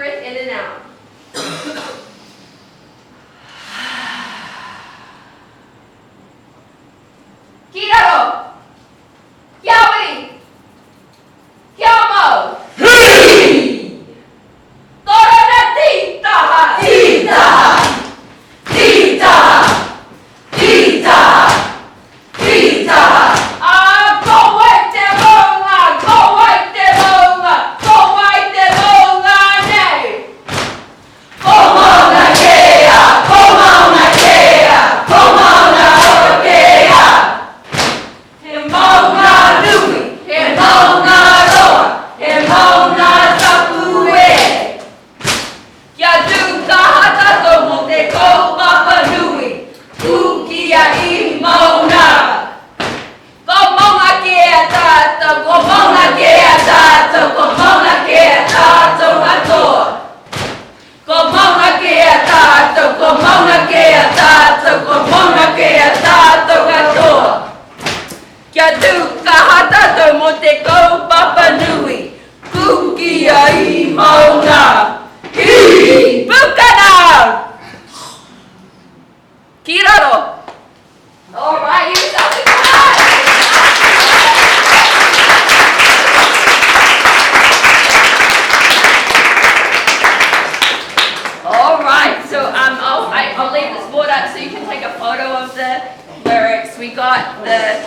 breath in and out. Kiraro! Kiawari! Kiamo! Corona Tita! Tita! Tita! Tita! Tita! Go away, Demonga! Go away, Demonga! Go away, Demonga! Nay! Go Mauna Kea! Go Mauna Kea! Go Mauna Kea! He Maunga Nui! He Maunga Roa! He Maunga Tapu e! Kia duka hata tomo te kaupapa nui! Kukia I Mauna! Go Mauna Kea tātou! Go Mauna Kea tātou! Go Mauna Kea tātou katoa! Go Mauna Kea tātou! Go Mauna Kea tātou! Go Mauna Kea tātou katoa! Kia duka hata tomo te kaupapa nui! Kukia I Mauna! Hi! Pukana! Kiraro! All right, you sound good! All right, so I'll leave this board up so you can take a photo of the lyrics. We got the